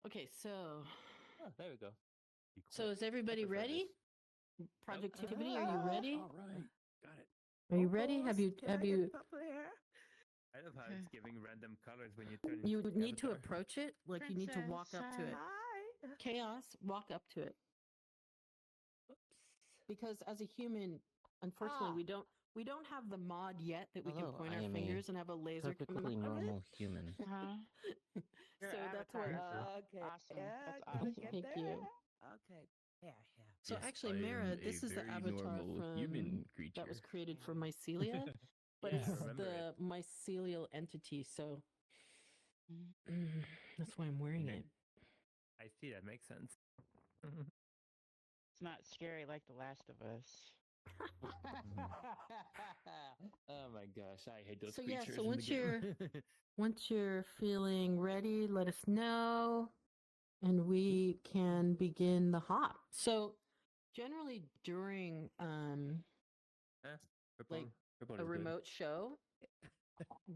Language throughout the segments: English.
Okay, so there we go. So is everybody ready? Projectivity, are you ready? All right, got it. Are you ready? Have you I love how it's giving random colors when you turn into You the need to avatar. approach it, like you need to walk up to it. Chaos, walk up to it. Because as a human, unfortunately, we don't have the mod yet that we can Hello, point I our am a fingers and have a laser coming Perfectly out of normal it. human. So that's why. Okay. Awesome. Yeah, That's gonna awesome. get Thank there. you. Okay. Yeah. So Yes, actually, I Mara, am this a is the very avatar normal from human creature. that was created for mycelia, but Yeah, I it's remember the mycelial entity. So that's why I'm wearing it. I see, that makes sense. It's not scary like The Last of Us. Oh my gosh, I hate those So yeah, creatures. so in the once game. once you're feeling ready, let us know, and we can begin the hop. So generally during like Purple a is good. remote show,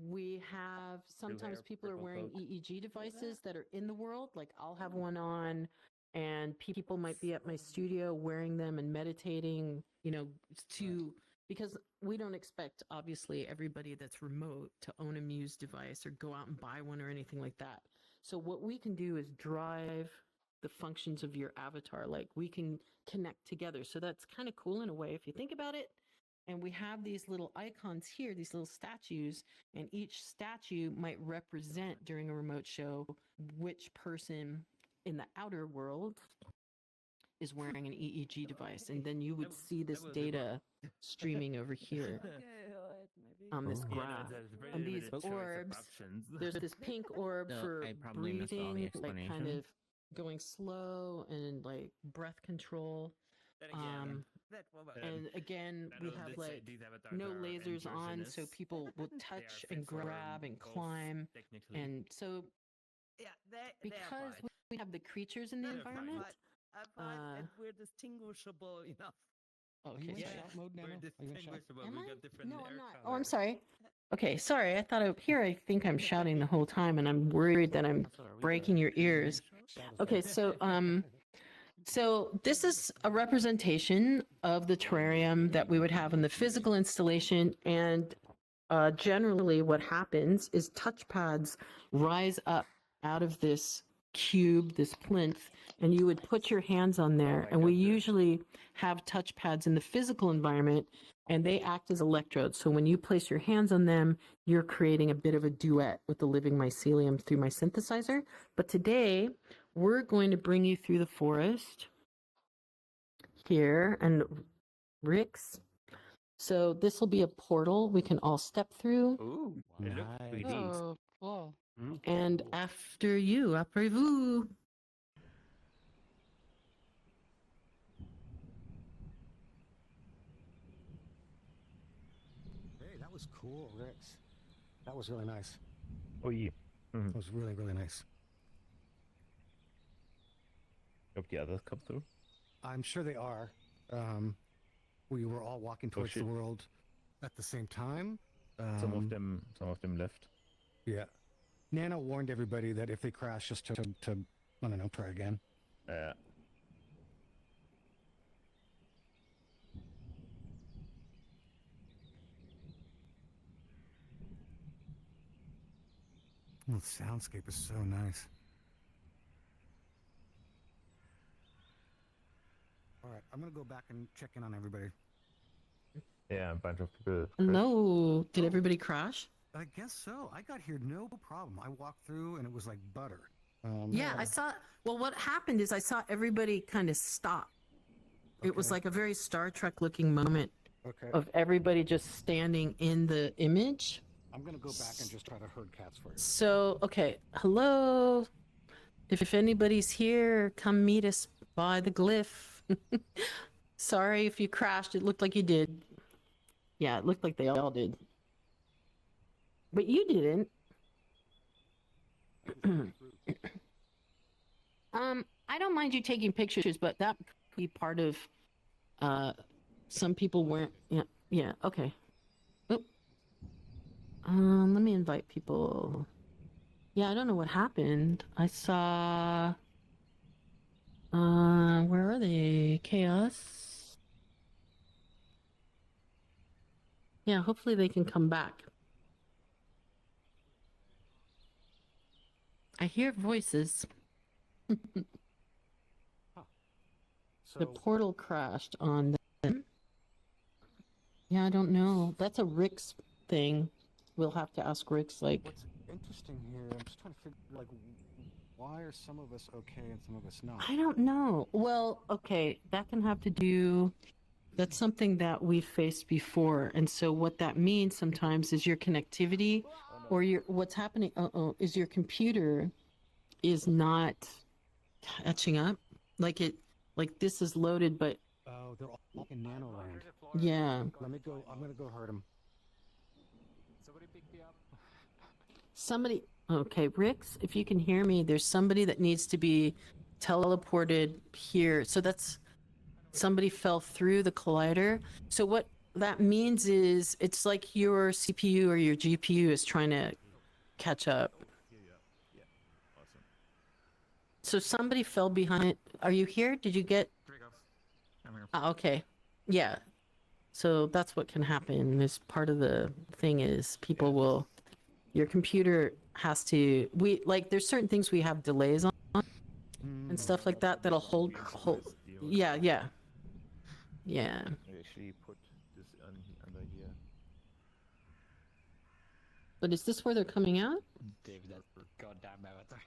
we have sometimes hair, people are purple wearing coat. EEG devices that are in the world. Like I'll have one on, and people might be at my studio wearing them and meditating, because we don't expect, obviously, everybody that's remote to own a Muse device or go out and buy one or anything like that. So what we can do is drive the functions of your avatar. Like we can connect together. So that's kind of cool in a way if you think about it. And we have these little icons here, these little statues, and each statue might represent during a remote show which person in the outer world is wearing an EEG device. And then you would see this data streaming over here on this graph. And these orbs, there's this pink orb So for I probably missed all the breathing, like kind explanation. of going slow and like breath control. And again, we have like no lasers on, so people will touch and grab and climb. And so because we have the creatures in the environment, I'm fine, and we're distinguishable enough. okay, Yeah, sorry. we're distinguishable. Am We I? got different No, hair I'm not. colors. Oh, I'm sorry. Okay, sorry. I thought I think I'm shouting the whole time, and I'm worried that I'm That's what are we breaking doing? your ears. Okay, so this is a representation of the terrarium that we would have in the physical installation, and generally what happens is touchpads rise up out of this cube, this plinth, and you would put your hands on there. And we usually have touchpads in the physical environment, and they act as electrodes. So when you place your hands on them, you're creating a bit of a duet with the living mycelium through my synthesizer. But today, we're going to bring you through the forest here and Rixx. So this will be a portal we can all step through. Ooh, it looks Nice. 3D. Oh, cool. And after you, après vous. Hey, that was cool, Rixx. That was really nice. Oh yeah. That was really, really nice. Hope the others come through. I'm sure they are. We were all walking towards the shit. world at the same time. Some of them left. Yeah. Nano warned everybody that if they crash, just to I don't know, try again. Oh, the soundscape is so nice. All right, I'm gonna go back and check in on everybody. Yeah, a bunch of people. No, did everybody crash? I guess so. I got here no problem. I walked through and it was like butter. Yeah, I saw. Well, what happened is I saw everybody kind of stop. It was Okay. like a very Star Trek looking moment Okay. of everybody just standing in the image. I'm gonna go back and just try to herd cats for you. So, okay, hello. If anybody's here, come meet us by the glyph. Sorry if you crashed. It looked like you did. Yeah, it looked like they all did. But you didn't. I don't mind you taking pictures, but that could be part of some people weren't. Yeah, okay. Oop. Let me invite people. Yeah, I don't know what happened. I saw. Where are they? Chaos. Yeah, hopefully they can come back. I hear voices. The So portal crashed on them. Yeah, I don't know. That's a Rixx thing. We'll have to ask Rixx, like, what's interesting here, I'm just trying to figure, like, why are some of us okay and some of us not? I don't know. Well, okay, that can have to do. That's something that we've faced before. And so what that means sometimes is your connectivity or your what's happening is your computer is not catching up. Like this is loaded, but Oh, they're all in Nanoland. yeah. I'm gonna go hurt them. Somebody pick me up. Somebody okay, Rix, if you can hear me, there's somebody that needs to be teleported here. So that's somebody fell through the collider. So what that means is it's like your CPU or your GPU is trying to catch up. Yeah. Awesome. So somebody fell behind it. Are you here? Did you get? I'm here. Okay. Yeah. So that's what can happen. Is part of the thing is people will, your computer has to, there's certain things we have delays on and stuff like that that'll hold. Yeah. Yeah. Yeah. I actually put this under here. But is this where they're coming out? David, that's goddamn avatar.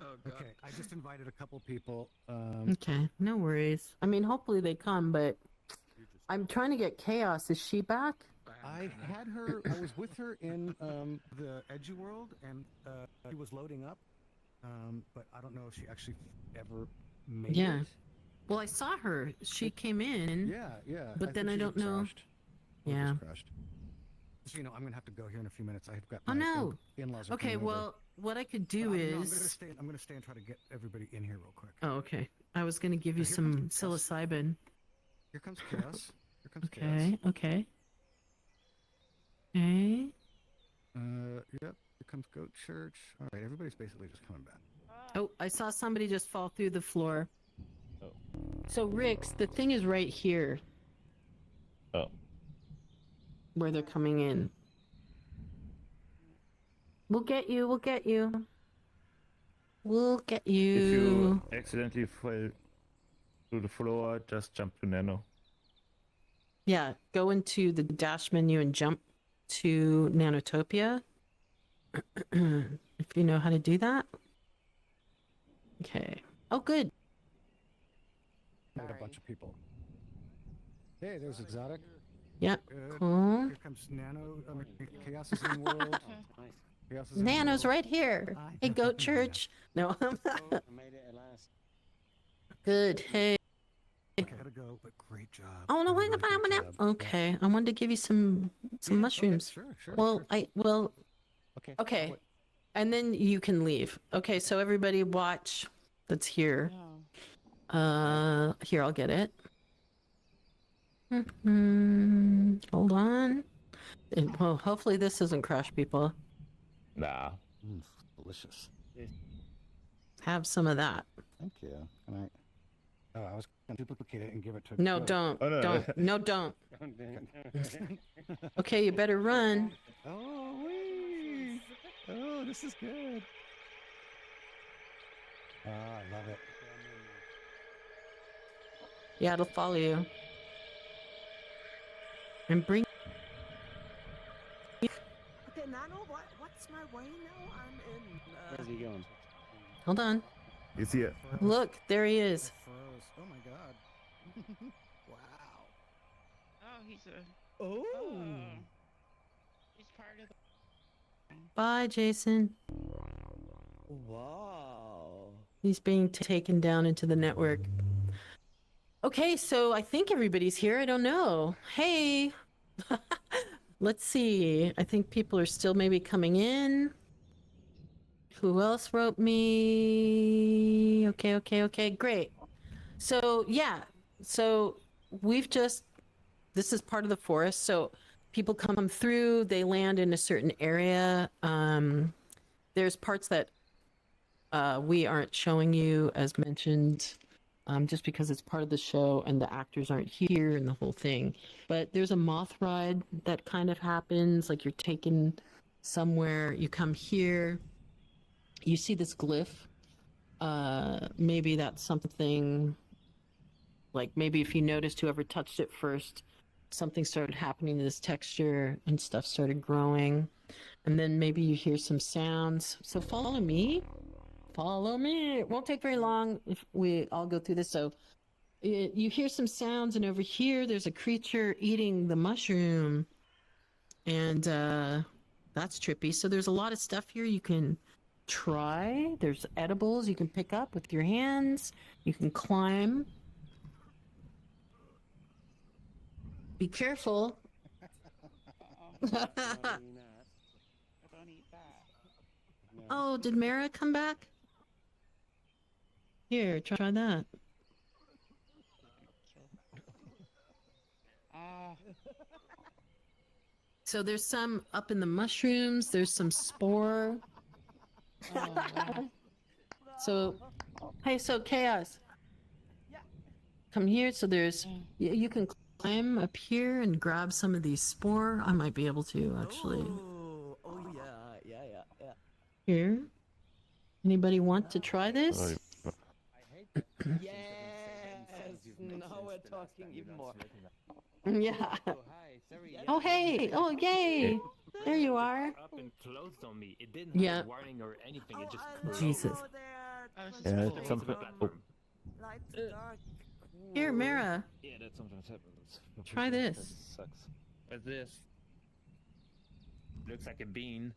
Oh Okay, I just invited a couple people. Okay. No worries. I mean, hopefully they come, but I'm trying to get Chaos. Is she back? I had her. I was with her in the Edgy World, and she was loading up. But I don't know if she actually ever made Yeah. it. Well, I saw her. She came in. Yeah. But then think I she don't just know. crashed. Or just Yeah. crashed. So, I'm gonna have to go here in a few minutes. I've got Oh, my no. in-laws. Are Okay. coming over. Well, what I could But do I'm is. gonna stay and try to get everybody in here real quick. Oh, okay. I was going to give you Here some comes Chaos. psilocybin. Here comes chaos. Here comes chaos. Okay. Okay. Okay. Yep. Here comes Goat Church. All right, everybody's basically just coming back. Oh, I saw somebody just fall through the floor. Oh. So, Rix, the thing is right here. Oh. Where they're coming in. We'll get you. We'll get you. We'll get you. If you accidentally fell through the floor, just jump to Nano. Yeah, go into the dash menu and jump to Nanotopia. If you know how to do that. Okay. Oh, good. Met a bunch of people. Hey, there's Exotic. Yeah, Good. cool. Here comes Nano. Chaos is in the world. Chaos is in the Nano's world. right here. Hi. Hey, Goat Church. No. I made it at last. Good. Hey. Gotta go, but great job. Oh no, Really wait, great job. okay. I wanted to give you some Yeah, mushrooms. Okay, sure. Well, sure. Okay. okay. Wait. And then you can leave. Okay, so everybody watch that's here. Here, I'll get it. Hold on. Well, hopefully this doesn't crash people. Nah. Delicious. Have some of that. Thank you. Can I? Oh, I was gonna duplicate it and give it to. No, Goat. don't. Oh, no. Don't. No, don't. Okay, you better run. Oh, wee. Oh, this is good. Oh, I love it. Yeah, it'll follow you. And bring. Okay, Nano, what's my way now? I'm in. Where's he going? Hold on. You see it? Look, there he It is. froze. Oh my god. Wow. Oh, he's a. Oh. He's part of the. Bye, Jason. Wow. He's being taken down into the network. Okay, so I think everybody's here. I don't know. Hey. Let's see. I think people are still maybe coming in. Who else wrote me? Okay. Great. So, yeah. So, this is part of the forest. So, people come through, they land in a certain area. There's parts that we aren't showing you, as mentioned, just because it's part of the show and the actors aren't here and the whole thing. But there's a moth ride that kind of happens, like you're taken somewhere, you come here, you see this glyph. Maybe that's something, like maybe if you noticed whoever touched it first, something started happening to this texture and stuff started growing. And then maybe you hear some sounds. So follow me. Follow me. It won't take very long if we all go through this. So you hear some sounds, and over here there's a creature eating the mushroom. And that's trippy. So there's a lot of stuff here you can try. There's edibles you can pick up with your hands. You can climb. Be careful. Uh-oh. Not eating that. Don't eat that. No. Oh, did Mara come back? Here, try that. Ah, So there's some up in the mushrooms. There's some spore. oh, wow. So, hey, so Chaos. Yeah. Come here. So there's, Mm. you can climb up here and grab some of these spore. I might be able to, actually. Oh yeah. Here. Anybody want to try this? I hate that. Yes! Now we're talking even more. Yeah. Oh, hi. Sorry. Oh, hey. Oh, yay. There you are. Up and closed on me. It didn't Yeah. have a warning or anything. It just I closed. Jesus. go there Oh, this is Yeah, cool. it's something. light to dark. Here, Mara. Yeah, that sometimes happens. Try this. That sucks. What's this? Looks like a bean.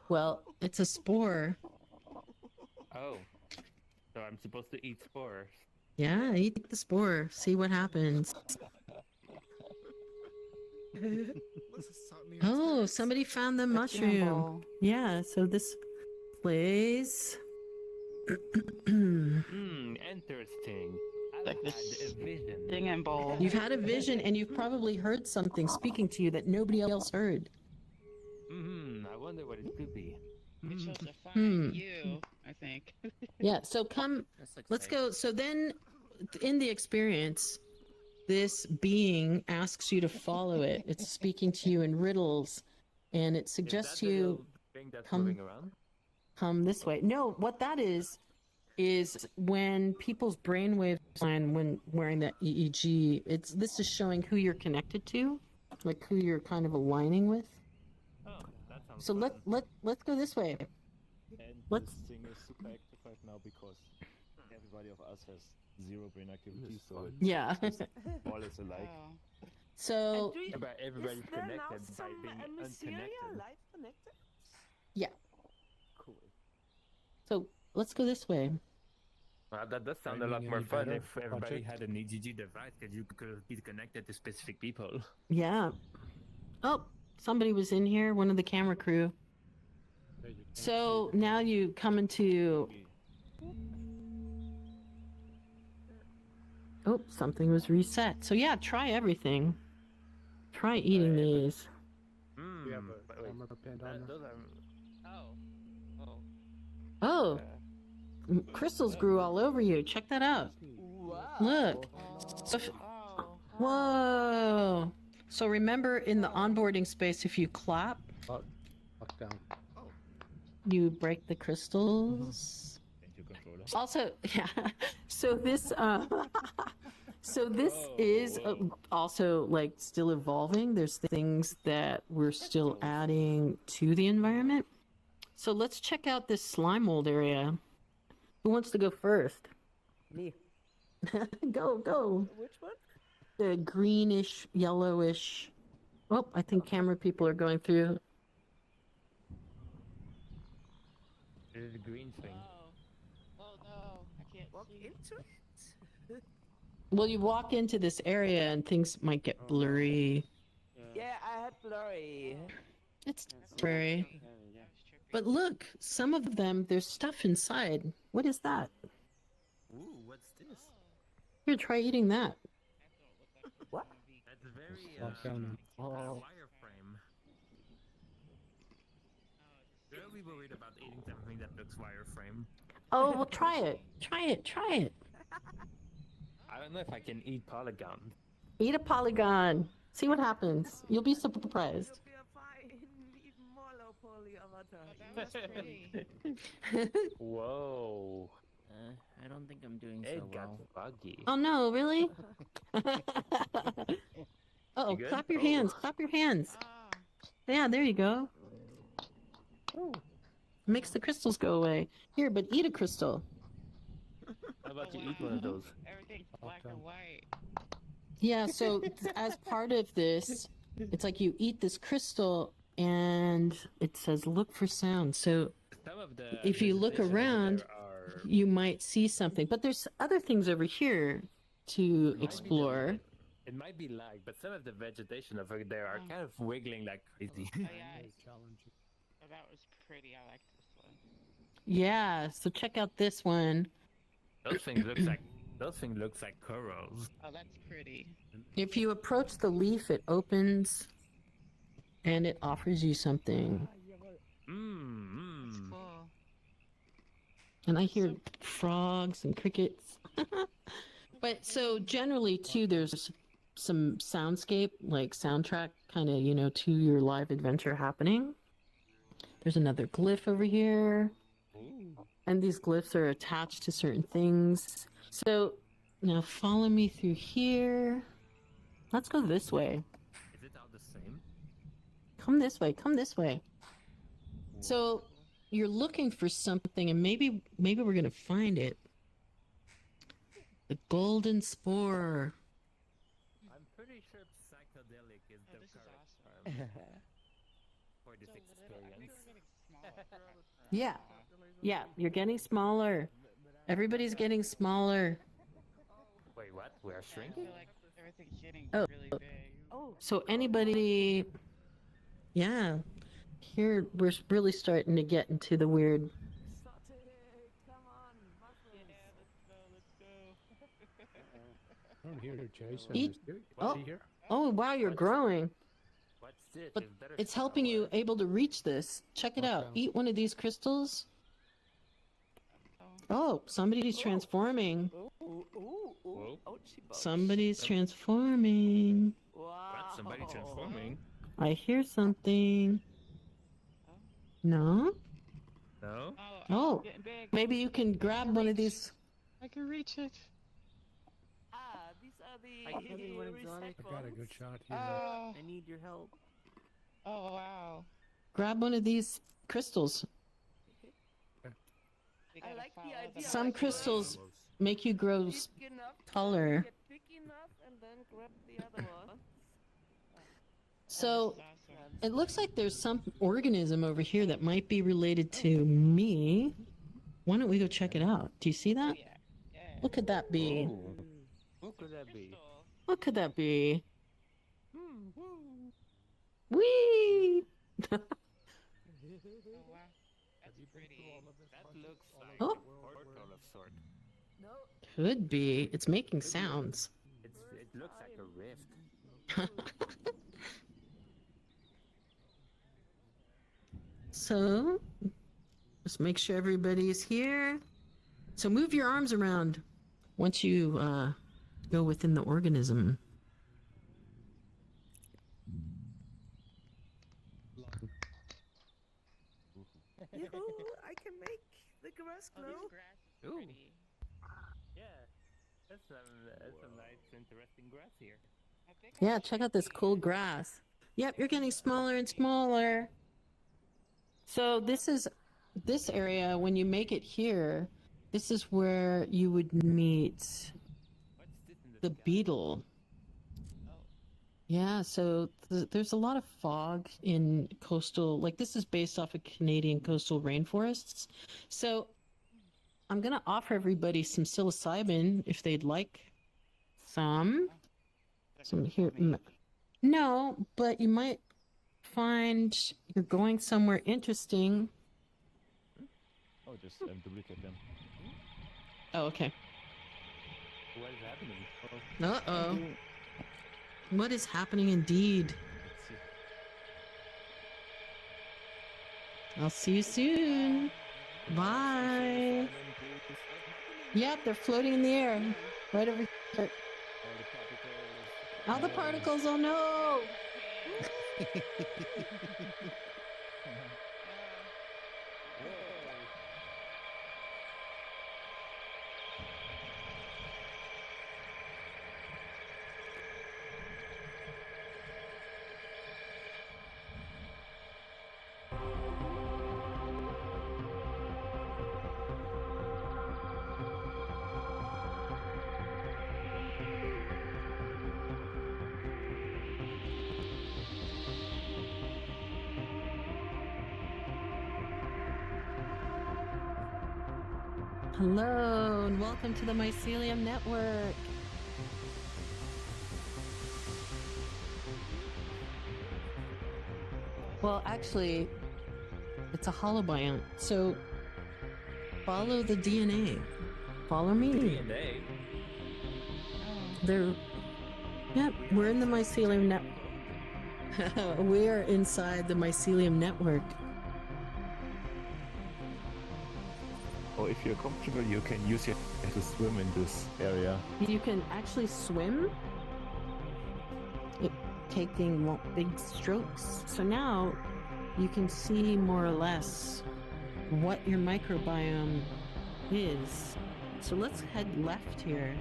Well, it's a spore. Oh. So I'm supposed to eat spores. Yeah, eat the spore. See what happens. Oh, somebody found the mushroom. Gamble. Yeah, so this plays. Interesting. I've Like had this a vision. Ding and bowl. You've had a vision and you've probably heard something speaking to you that nobody else heard. I wonder what it could be. It shows a Hmm. fine you, I think. Yeah, so come, let's go. So then, in the experience, this being asks you to follow it. It's speaking to you in riddles, and it suggests Is that to the you little thing that's come- moving around? come this way. No, what that is when people's brainwaves line when wearing that EEG. This is showing who you're connected to, like who you're kind of aligning with. Oh, that sounds So fun. let's go this way. And Let's- this thing is super active right now because everybody of us has zero brain activity, so it's Yeah. all is alike. Oh. So And do you, But everybody's is there now connected by some being Mysteria unconnected. live connected? Cool. so let's go this way. Well, that does sound a Finding lot more any fun better if everybody project? had an EGG device because you could be connected to specific people. Yeah. Oh, somebody was in here, one of the camera crew. There you can So see now you come into. Oh, something was reset. So yeah, try everything. Try eating these. We have but a wait, camera pinned on there. those are. Oh. Oh, crystals grew all over you. Check that out. Wow. Look. Oh. So if- Oh. Whoa. So remember in the onboarding space, if you clap, Lock down. you break the crystals. Thank you, controller. Also, yeah. So this, is also like still evolving. There's things that we're still adding to the environment. So let's check out this slime mold area. Who wants to go first? Me. Go. Which one? The greenish, yellowish. Oh, I think camera people are going through. There's a green thing. Oh. Oh no, I can't Walk see. into it? Well, you walk into this area and things might get blurry. Yeah, I had blurry. It's temporary. Yeah. That was trippy. But look, some of them, there's stuff inside. What is that? Ooh, what's this? Here, try eating that. That don't look like What? vegan. That's very Walk down got a Oh. wire Don't be worried about eating something that looks wireframe. Oh, well, try it. Try it. Try it. I don't know if I can eat polygon. Eat a polygon. See what happens. You'll be surprised. You'll be a fine, even more low poly avatar. Oh, that was pretty. Whoa. I don't think I'm doing It so got well. buggy. Oh no, really? Oh, You good? clap your Oh. hands. Clap your hands. Oh, Yeah, there you go. Makes the crystals go away. Here, but eat a crystal. How about you wow. eat one of those? Everything's black and white. Yeah, so as part of this, it's like you eat this crystal and it says look for sound. So Some of the if you look vegetation over around, there are- you might see something. But there's other things over here to explore. It might be lag, but some of the vegetation over there are kind of wiggling like crazy. Oh, yeah. Oh, that was pretty. I like this one. Yeah, so check out this one. Those things looks like corals. Oh, that's pretty. If you approach the leaf, it opens and it offers you something. That's Mmm. cool. And I hear frogs and crickets. But so generally too, there's some soundscape, like soundtrack kind of, to your live adventure happening. There's another glyph over here. And these glyphs are attached to certain things. So now follow me through here. Let's go this way. Is it all the same? Come this way. Come this way. So you're looking for something, and maybe we're gonna find it. The golden spore. I'm pretty sure psychedelic is Oh, the this is correct awesome. term for this So little. I think experience. we're getting smaller. Yeah. Yeah, you're getting smaller. Everybody's getting smaller. Wait, what? We're I shrinking? feel like everything's getting Oh. really big. Oh, So anybody, yeah, here we're really starting to get into the weird. exotic. Come on, muscles. Yeah, let's go. I don't hear Jason. Eat- Is he oh. here? Oh wow, you're growing. What's this? But better it's helping you sour. able to reach this. Check it out. Okay. Eat one of these crystals. Oh, somebody's transforming. Ooh, ooh, ooh. Whoa. Ouchie bugs. Somebody's transforming. Wow. What? Somebody transforming? I hear something. No? No? Oh. I'm getting big. Maybe you can grab one of these. I can reach it. Ah, these are the I can't be one exotic. I got a good shot here. Oh, I need your help. oh wow. Grab one of these crystals. We I gotta like the follow idea. Some Like, crystals make you grow big enough, taller. Get big enough, and then grab the other one. So This is awesome. it looks like there's some organism over here that might be related to me. Why don't we go check it out? Do you see Oh, that? yeah. Yeah. What could that be? Ooh. Who could that be? Crystal. What could that be? Whee! Oh wow. That's pretty. That looks like Oh. a portal of sort. No. Could be. It's making sounds. It looks like a rift. So, just make sure everybody's here. So move your arms around once you go within the organism. Yoo-hoo, I can make the grass Oh, glow. this grass is Ooh. pretty. Yeah. That's some nice, interesting grass here. I think I Yeah, should check out this be- cool grass. Yep, you're getting smaller and smaller. So this area, when you make it here, this is where you would meet What's this in the sky? beetle. Oh, Yeah, so there's a lot of fog in coastal, like this is based off of Canadian coastal rainforests. So I'm going to offer everybody some psilocybin if they'd like some. that's Some good here. for me. No, but you might find you're going somewhere interesting. Oh, just duplicate them. Oh, okay. What is happening? Uh-oh. What is happening indeed? Let's see. I'll see you soon. Bye. Yep, they're floating in the air. Right over here. All the particles, oh no! Hello, and welcome to the Mycelium Network. Well, actually, it's a holobiont, so follow the DNA. Follow me. DNA. They're, yep, we're in the Mycelium Network. We are inside the Mycelium Network. Or if you're comfortable, you can use your hand to swim in this area. You can actually swim, taking big strokes. So now you can see more or less what your microbiome is. So let's head left here.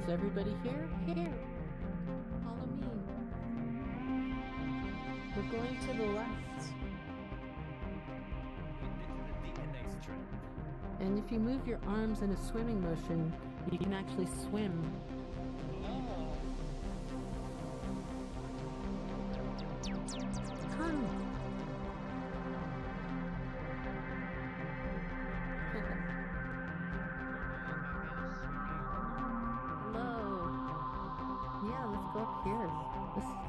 Is everybody here? Here. Follow me. We're going to the left. DNA strand. And if you move your arms in a swimming motion, you can actually swim. Come. Hello. Yeah, let's go up here. Oh, this is cool.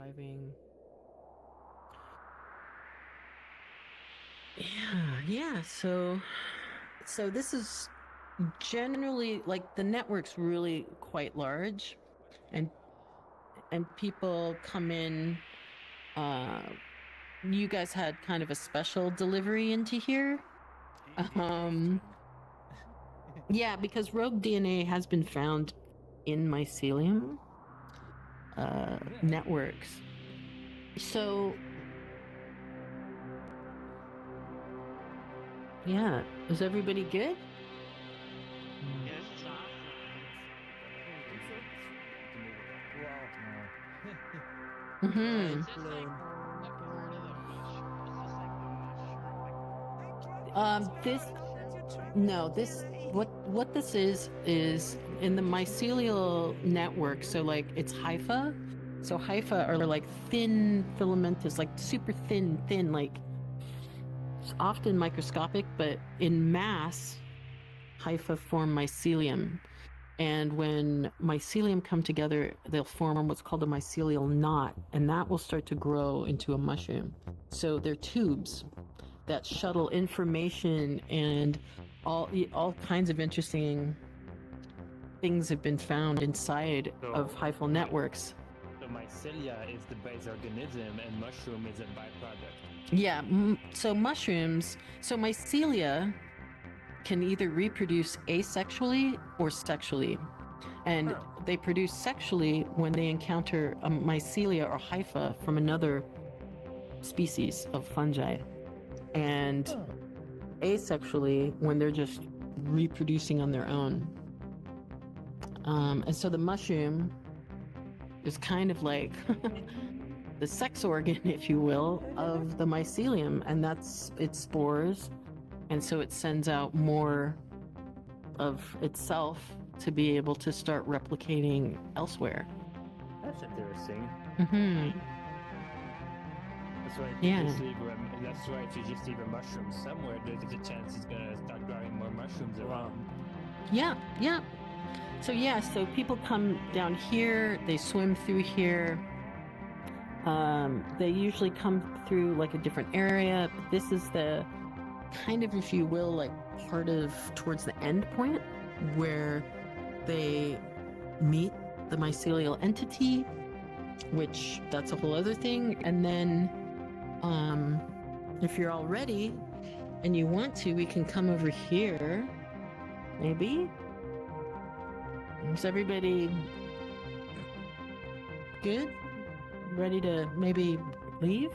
driving. Yeah. So this is generally like the network's really quite large, and people come in. You guys had kind of a special delivery into here. Yeah, because rogue DNA has been found in mycelium networks. So, yeah, is everybody good? Yeah, this is awesome. Mm-hmm. Is this like, I've heard of the mushroom. Is this like the mushroom? Like, What this is in the mycelial network. So like it's hypha. So hypha are like thin filamentous, like super thin, like it's often microscopic, but in mass, hypha form mycelium. And when mycelium come together, they'll form what's called a mycelial knot, and that will start to grow into a mushroom. So they're tubes that shuttle information, and all kinds of interesting things have been found inside of hyphal networks. So mycelia is the base organism and mushroom is a byproduct. Yeah, so mycelia can either reproduce asexually or sexually. And they produce sexually when they encounter a mycelia or hypha from another species of fungi. And asexually when they're just reproducing on their own. And so the mushroom is kind of like the sex organ, if you will, of the mycelium, and that's its spores. And so it sends out more of itself to be able to start replicating elsewhere. That's interesting. Mm-hmm. That's why if you just leave a mushroom somewhere, there's a chance it's gonna start growing more mushrooms around. Yeah. So people come down here, they swim through here. They usually come through like a different area, but this is the kind of, if you will, like part of towards the end point where they meet the mycelial entity, which that's a whole other thing. And then if you're all ready and you want to, we can come over here. Maybe? Is everybody good? Ready to maybe leave?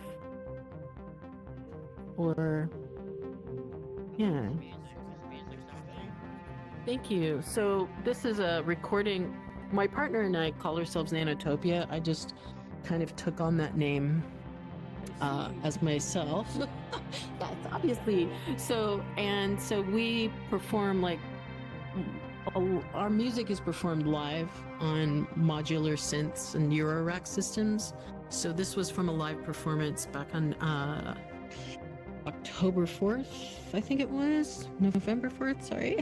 Or yeah. Thank you. So this is a recording. My partner and I call ourselves Nanotopia. I just kind of took on that name as myself. That's obviously so. And so we perform like our music is performed live on modular synths and Eurorack systems. So this was from a live performance back on October 4th, I think it was. November 4th, sorry.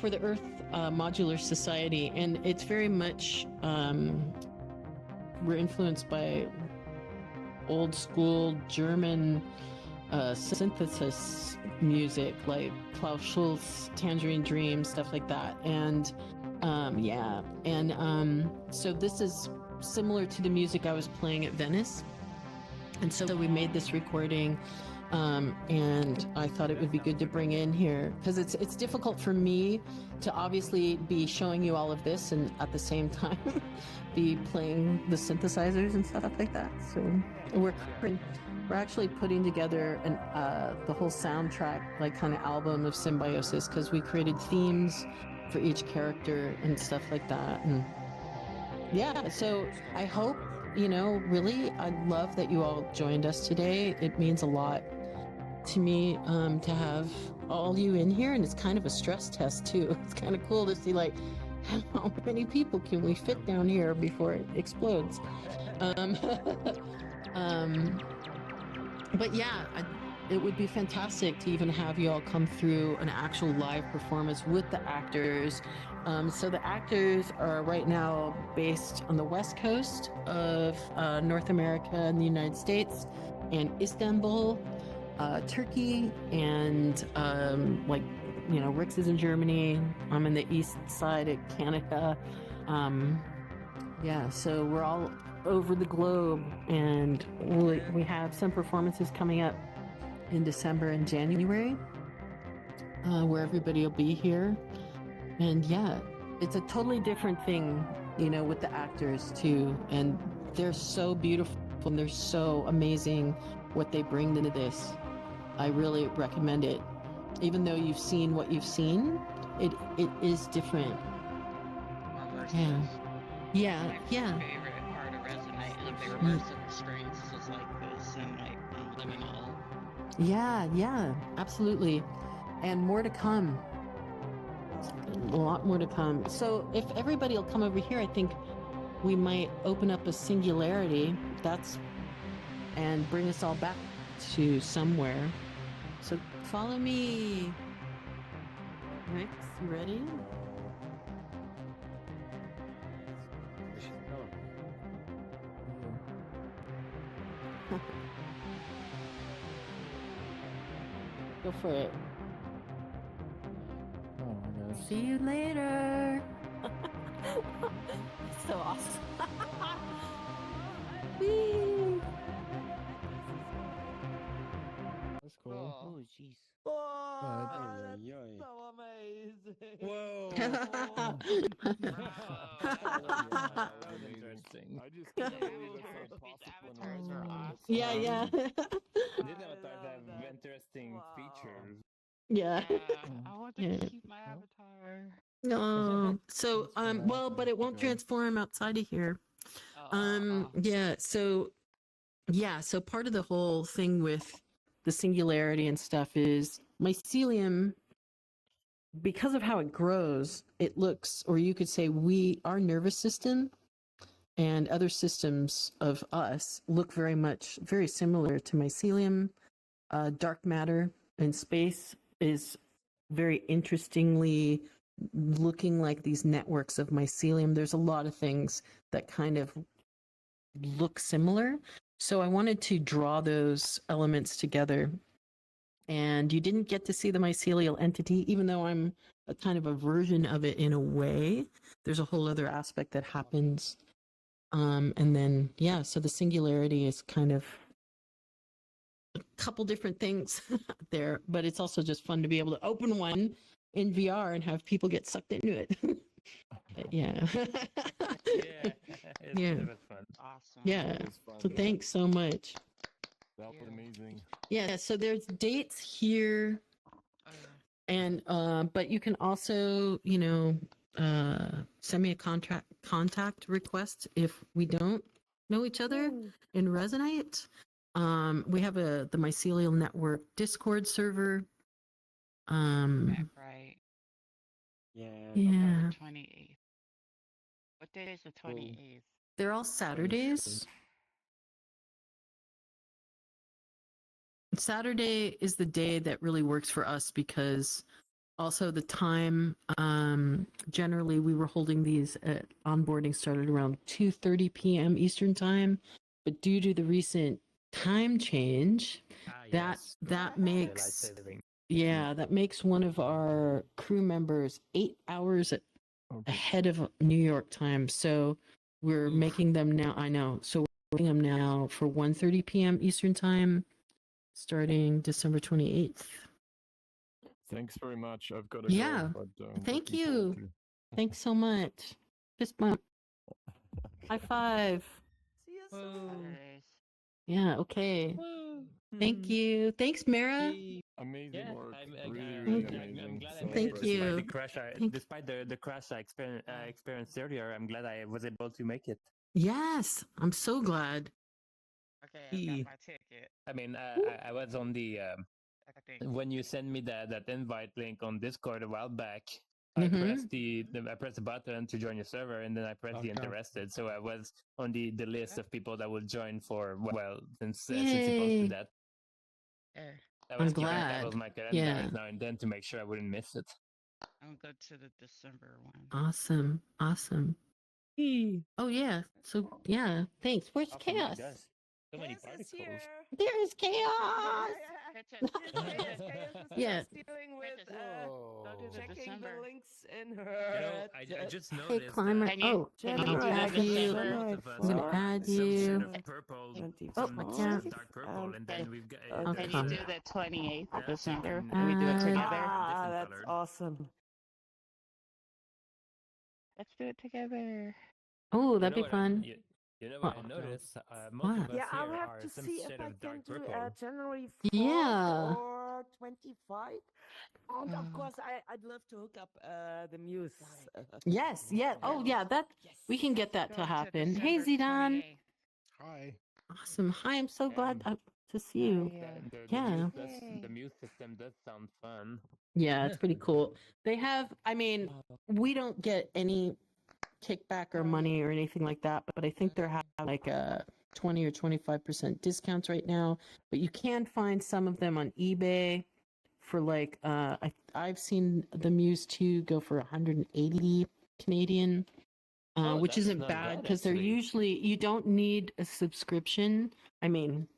For the Earth Modular Society. And it's very much, we're influenced by old school German synthesis music, like Klaus Schulze, Tangerine Dream, stuff like that. And so this is similar to the music I was playing at Venice. And so we made this recording, and I thought it would be good to bring in here because it's difficult for me to obviously be showing you all of this and at the same time be playing the synthesizers and stuff like that. So we're actually putting together the whole soundtrack, like kind of album of Symbiosis, because we created themes for each character and stuff like that. And yeah, so I hope, really, I love that you all joined us today. It means a lot to me to have all you in here, and it's kind of a stress test too. It's kind of cool to see like how many people can we fit down here before it explodes. But yeah, it would be fantastic to even have you all come through an actual live performance with the actors So the actors are right now based on the west coast of North America and the United States, and Istanbul, Turkey, and Rixx is in Germany. I'm in the east side of Canada. Yeah, so we're all over the globe, and we have some performances coming up in December and January, where everybody will be here. And yeah, it's a totally different thing, with the actors too, and they're so beautiful and they're so amazing what they bring into this. I really recommend it. Even though you've seen what you've seen, it is different. More Yeah. verses. Yeah, My yeah. favorite part of Resonite is the reverse of the strings is like this and like liminal. Yeah, absolutely. And more to come. A lot more to come. So if everybody will come over here, I think we might open up a singularity and bring us all back to somewhere. So follow me. Rixx, you ready? Go for it. Oh my gosh. See you later. So awesome. Whee! That's cool. Oh, jeez. Oh, Ay, that's ay, ay. so amazing. Whoa! That was interesting. I just The can't believe that's avatars, not these possible in avatars are Resonite. awesome. Yeah. These I avatars love have that. interesting Wow. features. Yeah. I want to Yeah. keep my avatar. No. So, That's cool. well, but it won't Okay. transform outside of here. Oh. Yeah. So part of the whole thing with the singularity and stuff is mycelium, because of how it grows, it looks, or you could say our nervous system and other systems of us look very similar to mycelium. Dark matter in space is very interestingly looking like these networks of mycelium. There's a lot of things that kind of look similar. So I wanted to draw those elements together. And you didn't get to see the mycelial entity, even though I'm a kind of a version of it in a way. There's a whole other aspect that happens. And then, so the singularity is kind of a couple different things there, but it's also just fun to be able to open one in VR and have people get sucked into it. Yeah. Yeah, it's Yeah. it was fun. Awesome. Yeah. That was fun. So thanks so much. That was Yeah. amazing. Yeah, so there's dates here, and but you can also, send me a contact request if we don't know each other in Resonite. We have the Mycelial Network Discord server. Right. Yeah. Yeah, 28th. What day is the 28th? they're all Saturdays. Saturday is the day that really works for us because also the time, generally we were holding these at onboarding started around 2:30 p.m. Eastern time, but due to the recent time change, that makes that makes one of our crew members 8 hours ahead of New York time. So we're making them now. I know. So we're making them now for 1:30 p.m. Eastern time, starting December 28th. Thanks very much. I've got to Yeah. go. But, Thank looking forward you. to- Thanks so much. Fist bump. High five. See you soon. Saturdays. Yeah, okay. Thank you. Thanks, Mara. Amazing Yeah, work. I'm Really glad amazing. I So made Thank it. impressive. you. Despite the crash I experienced earlier, I'm glad I was able to make it. Yes, I'm so glad. Okay, I got my ticket. I mean, I was on the I think. when you sent me that invite link on Discord a while back. Mhm. I pressed the button to join your server, and then I pressed the interested. So I was on the list of people that would join for since you Yay. posted that. Yeah. I I'm was keeping glad. tab of my calendar Yeah. now and then to make sure I wouldn't miss it. I'll go to the December one. Awesome. Awesome. Oh yeah. So yeah. Thanks. Where's Oh my chaos? gosh, so many Chaos is particles. here. There's chaos. Princess, Chaos Princess, is Yeah. just dealing with Princess, go to the checking December. the links in her. You know, I just Hey, noticed climber. that Oh, Can I'm you gonna do the add you. December? both of us I'm gonna are add some you. sort of purple, Oh, some I sort can't. of dark purple, and then we've got I'll Can there's you come. do the 28th of yeah, you December? can And we do it Add. together? Ah, different that's colored. awesome. Let's do it together. Oh, You that'd know be what? fun. You know What? what I noticed? Most What? of us Yeah, I'll here have are to some see if shade I of can dark do purple. January 4th Yeah. or 25. And of course, I'd love to hook up the Muse. Yes. Yeah. Oh, yeah. That we can get that Go to happen. Hey, December Zidane. 28th. Hi. Awesome. Hi. I'm so glad And to see you. Yeah. The muse system does sound fun. Yeah, it's pretty cool. They have. I mean, we don't get any kickback or money or anything like that, but I think they're having like a 20 or 25% discounts right now. But you can find some of them on eBay for like I've seen the Muse 2 go for 180 Canadian, Oh, which that's isn't not bad bad, because they're actually. usually you don't need a subscription. I mean,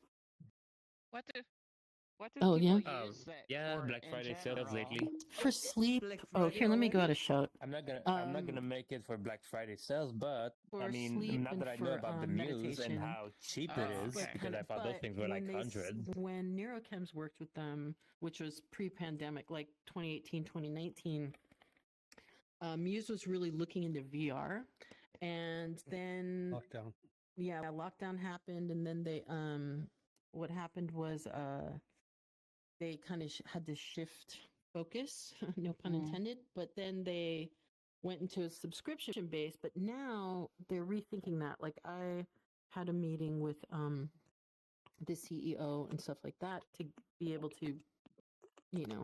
What do Oh, people yeah? use that Yeah, for Black in Friday sales general? lately. For sleep. Black Oh, Friday here, let me go already? out a shout. I'm not Um, gonna make it for Black Friday sales, but I for mean, sleep now and that I know for about the Muse and meditation. how cheap Oh, it is, okay. because I thought those things were like 100. When Neurochems worked with them, which was pre-pandemic, like 2018, 2019, Muse was really looking into VR, and then Lockdown. yeah, lockdown happened, and then they what happened was they kind of had to shift focus, no pun intended, but then they went into a subscription base, but now they're rethinking that. Like I had a meeting with the CEO and stuff like that to be able to,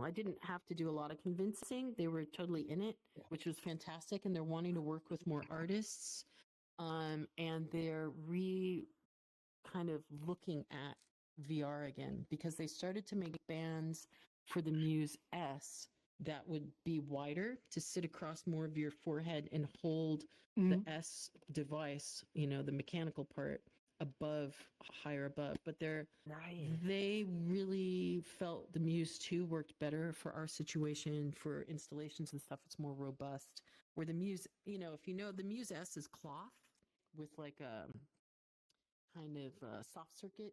I didn't have to do a lot of convincing. They were totally in it, which was fantastic, and they're wanting to work with more artists. And they're kind of looking at VR again because they started to make bands for the Muse S that would be wider to sit across more of your forehead and hold the S device, the mechanical part higher above. But they really felt the Muse 2 worked better for our situation for installations and stuff. It's more robust. Where the Muse, if you know, the Muse S is cloth with like a kind of soft circuit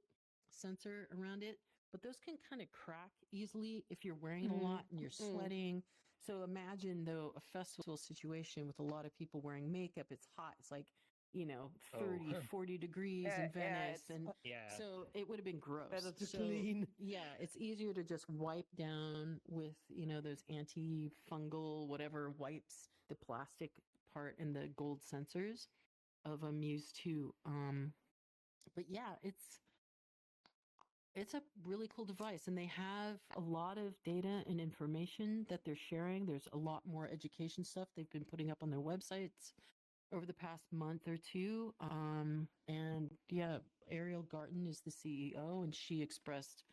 sensor around it, but those can kind of crack easily if you're wearing it a lot and you're sweating. So imagine though a festival situation with a lot of people wearing makeup. It's hot. It's like 30, 40 degrees in Venice, and so it would have been gross. Better to clean. Yeah, it's easier to just wipe down with those antifungal whatever wipes, the plastic part and the gold sensors of a Muse 2. But yeah, it's a really cool device, and they have a lot of data and information that they're sharing. There's a lot more education stuff they've been putting up on their websites over the past month or two. And yeah, Ariel Garten is the CEO, and she expressed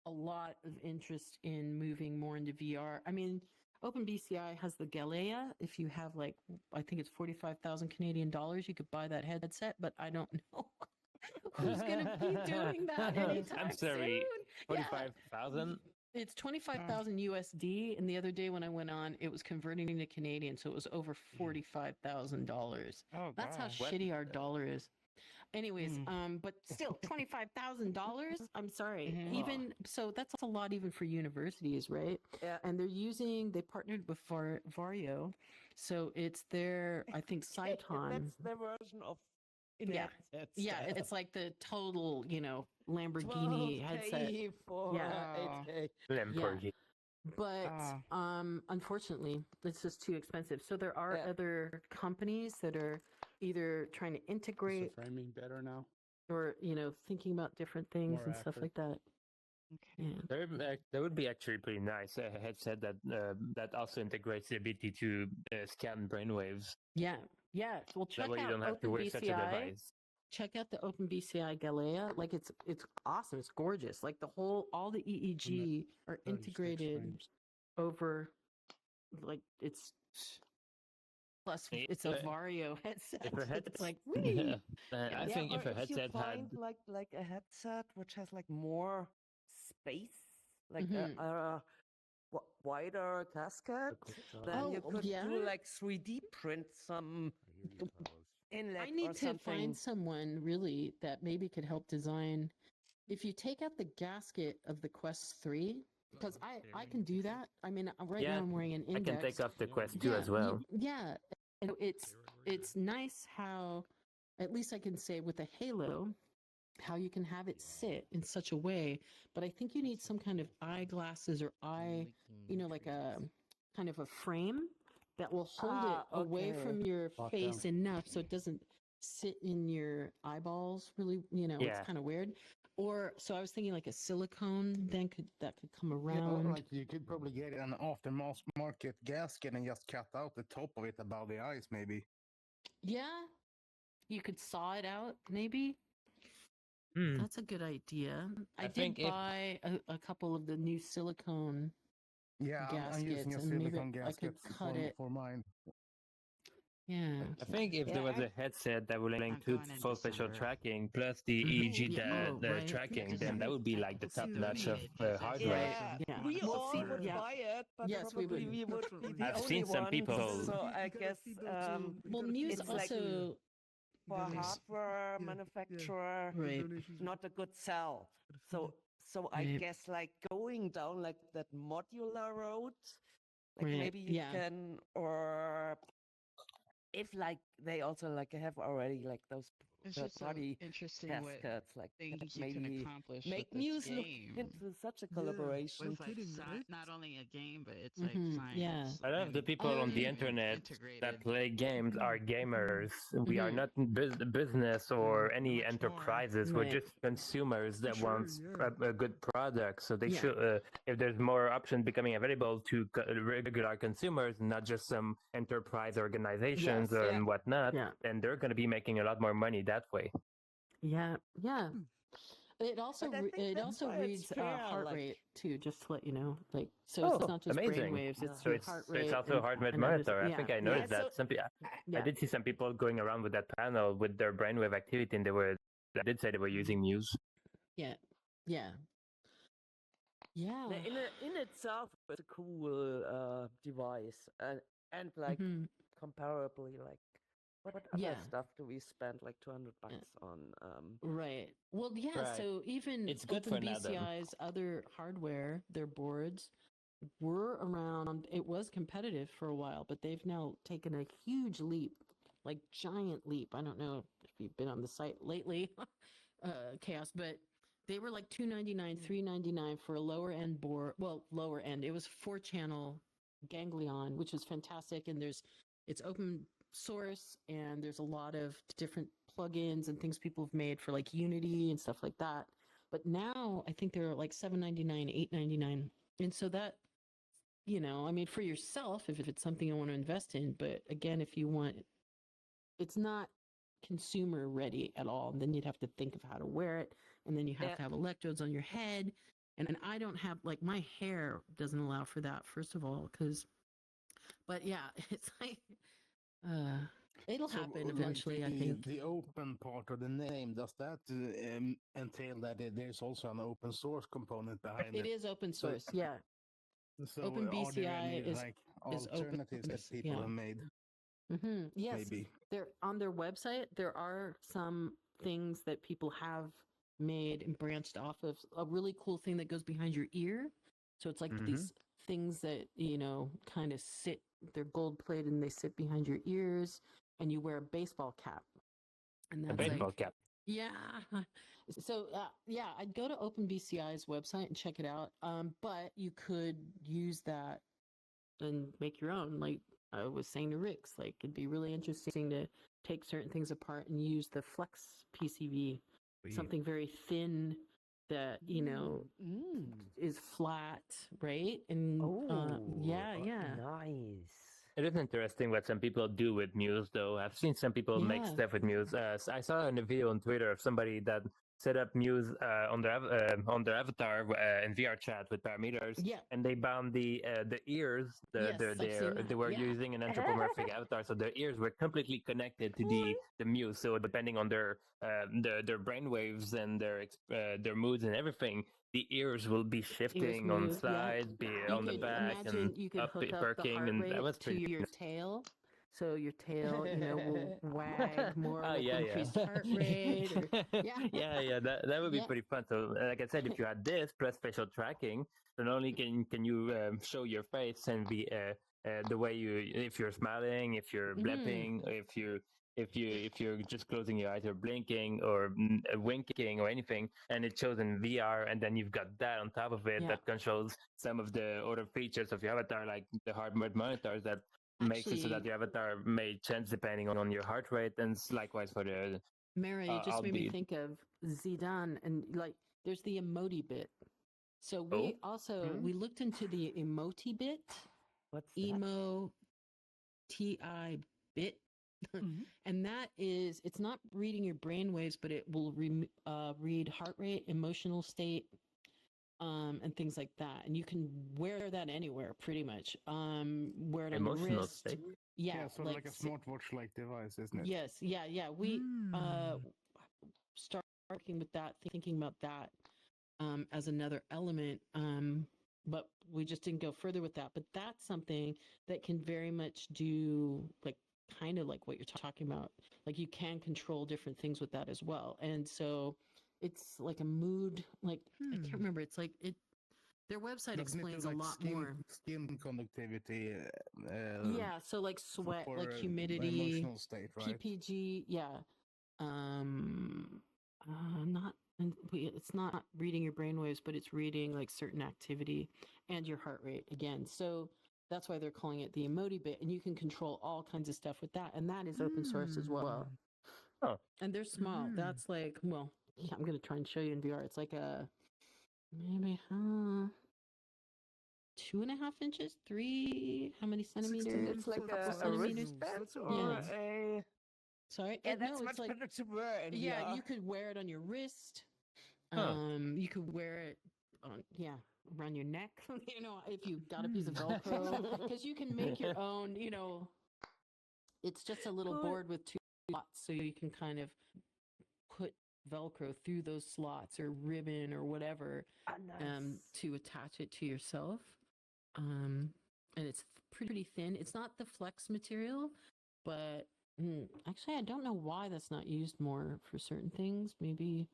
a lot of interest in moving more into VR. I mean, OpenBCI has the Galea. If you have I think it's 45,000 Canadian dollars, you could buy that headset, but I don't know who's going to be doing that anytime I'm sorry, soon. 45,000? It's 25,000 USD, and the other day when I went on, it was converting to Canadian, so it was over $45,000. Oh, That's how gosh. shitty our dollar is. Anyways, but still $25,000. I'm sorry. Even so, that's a lot even for universities, right? Yeah. And they partnered with Vario, so it's their Cyton. That's their version of Yeah. headset. Yeah, it's like the total, Lamborghini 12K headset. for Yeah. 8K. Lamborghini. But unfortunately, it's just too expensive. So there are other companies that are either trying to Is the integrate framing better now? or thinking about different things More and stuff accurate. like that. Yeah. That would be actually pretty nice. A headset that also integrates the ability to scan brainwaves. Yeah. Well, check That way you out don't have to wear such a OpenBCI. device. Check out the OpenBCI Galea. Like it's awesome. It's gorgeous. Like all the EEG are 36 integrated frames. over like it's plus Yeah, it's a Vario headset. If a headset, It's like, whee! I Yeah, think or if a if you headset had, find like a headset which has like more space, like Mhm. a wider casket, then you Oh, could yeah? do like 3D print some inlet I or need to something. find someone really that maybe could help design. If you take out the gasket of the Quest 3, because I can do that. I mean, right now yeah, I'm wearing an I index. can take off the Quest 2 yeah, as well. yeah, and it's nice how, at least I can say with a Halo, how you can have it sit in such a way. But I think you need some kind of eyeglasses or like a kind of a frame that will hold it away Okay. from your Awesome. face enough so it doesn't sit in your eyeballs. Really, it's Yeah. kind of weird. Or so I was thinking like a silicone then that could come Yeah, around. like you could probably get an aftermarket gasket and just cut out the top of it above the eyes, maybe. Yeah, you could saw it out, maybe. Hmm. That's a good idea. I did think if- buy a couple of the new silicone Yeah, I'm using a gaskets, and maybe silicone I could gasket cut it. for mine. Yeah. I think if there was a headset that would include going in full facial December. tracking plus the Mhm. EEG Yeah. the Right. tracking, Just then that would be like like the people top who notch of donate pieces hardware. Yeah, Yeah. we Well, all see, would yeah. buy it, but Yes, we probably would. we would be the I've only seen some ones. people- So I guess Well, Muse It's like- also for a hardware manufacturer, right. not a good sell. So I Right. guess like going down like that modular road, like Right, maybe you yeah. can, or if like they also like have already like those It's third just so party interesting what caskets, like things that you can maybe accomplish make with this Muse look game. into such a collaboration. It's like not only a game, but it's like Mhm, science. yeah. A lot of the and people on the everything internet integrated. that play games are gamers. We are Mhm. not business or any enterprises. We're Right. just consumers that want a good product. So they Yeah. should, if there's more options becoming available to regular consumers, not just some enterprise organizations Yes. and whatnot, Yeah. then they're going to be making a lot more money that way. Yeah. Yeah. It also But I think it that's also why it's reads fair, heart like- rate too, just to let you know. Like, so Oh, it's not just amazing. brainwaves; it's So the it's heart rate. it's also a heart rate and others- monitor. I yeah, think I yeah. noticed that. so- Some people, Yeah. I did see some people going around with that panel with their brainwave activity, and I did say they were using Muse. Yeah. Yeah. Yeah. In itself, it's a cool device, and like Mhm. comparably, like what other Yeah. stuff do we spend like $200 on? Right. Well, yeah. Right. So even It's good for now, then. OpenBCI's other hardware, their boards were around. It was competitive for a while, but they've now taken a huge leap, like giant leap. I don't know if you've been on the site lately, Chaos, but they were like $299, $399 for a lower end board. Well, lower end. It was 4-channel ganglion, which is fantastic, and it's open source, and there's a lot of different plugins and things people have made for like Unity and stuff like that. But now I think they're like $799, $899, and so that, I mean, for yourself, if it's something you want to invest in. But again, if you want, it's not consumer ready at all. And then you'd have to think of how to wear it, and then you have Yeah. to have electrodes on your head. And I don't have, like, my hair doesn't allow for that, first of all, but yeah, it's like, it'll So, happen like, eventually, I think. The open part of the name, does that entail that there's also an open source component behind It it? is open source, yeah. So OpenBCI are there any, is like open alternatives that source, people yeah. have made? Yes, Maybe. they're on their website. There are some things that people have made and branched off of. A really cool thing that goes behind your ear. So it's like these things that, kind of sit, they're gold plated and they sit behind your ears, and you wear a baseball cap. And A that's baseball like, cap. yeah. So, yeah, I'd go to OpenBCI's website and check it out. But you could use that and make your own. Like I was saying to Rixx, like it'd be really interesting to take certain things apart and use the Flex PCB, something very thin that, is flat, right? And yeah. Nice. It is interesting what some people do with Muse, though. I've seen some people make Yeah. stuff with Muse. I saw in a video on Twitter of somebody that set up Muse on their avatar in VR chat with parameters, Yeah. and they bound the ears. Yes, I've seen that, They were yeah. using an anthropomorphic avatar, so their ears were completely connected to the Muse. So depending on their brain waves and their moods and everything, the ears will be shifting on move, yeah. sides, be You on the could back, imagine and you could up, hook up the perking, heart and that rate was to pretty. your tail, so your tail, will wag more Oh, with yeah, increased yeah. heart rate. Or, yeah. That would be Yeah. pretty fun. So, like I said, if you had this plus facial tracking, so not only can you show your face and be the way if you're smiling, if you're blipping, if you're just closing your eyes or blinking or winking or anything, and it shows in VR, and then you've got that on top of it Yeah. that controls some of the other features of your avatar, like the heart rate monitors that makes it so that Actually- your avatar may change depending on your heart rate, and likewise for the Mara, you just I'll made me be- think of Zidane, and like there's the emoti bit. So we also we looked into the emoti bit, what's emo ti bit, and that is it's not reading your brain waves, but it will read heart rate, emotional state, and things like that. And you can wear that anywhere, pretty much. Wear it on your Emotional wrist. state? Yeah, sort of like a smartwatch-like device, isn't it? Yes, yeah. We start working with that, thinking about that as another element. But we just didn't go further with that. But that's something that can very much do like kind of like what you're talking about. Like you can control different things with that as well. And so it's like a mood, like I can't remember. It's like their website explains a lot more. Skin conductivity. Yeah, so like sweat, for like an humidity, emotional state, right? PPG, yeah. Not it's not reading your brainwaves, but it's reading like certain activity and your heart rate again. So that's why they're calling it the emoti bit, and you can control all kinds of stuff with that, and that is open source as well. Oh. And they're small. That's like, well, yeah, I'm gonna try and show you in VR. It's like a maybe 2.5 inches, 3. How many centimeters? It's like a centimeters. wristband Yeah. or a. Sorry, Yeah, no, that's it's much like better to wear in yeah, VR. you could wear it on your wrist. Huh. You could wear it on around your neck. If you got a piece of Velcro, because you can make your own. It's just a little board with 2 slots, so you can kind of put Velcro through those slots or ribbon or whatever to attach it to yourself. And it's pretty thin. It's not the flex material, but actually, I don't know why that's not used more for certain things. Maybe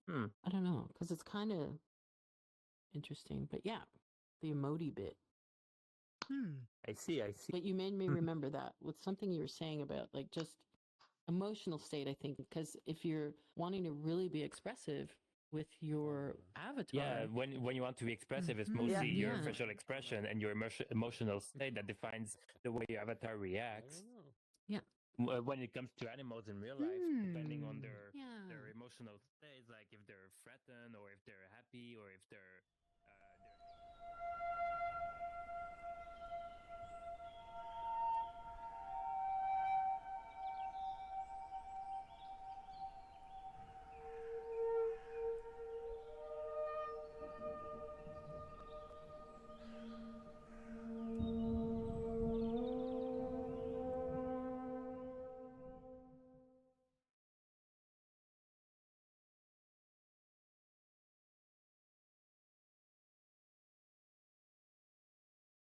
I don't know, because it's kind of interesting. But yeah, the emoti bit. I see. But you made me remember that with something you were saying about like just emotional state. I think because if you're wanting to really be expressive with your avatar, Yeah, when you want to be expressive, it's mostly your Yeah. facial expression and your emotional state that defines the way your avatar reacts. Yeah. When it comes to animals in real life, depending on their Yeah. emotional state, like if they're threatened or if they're happy or if they're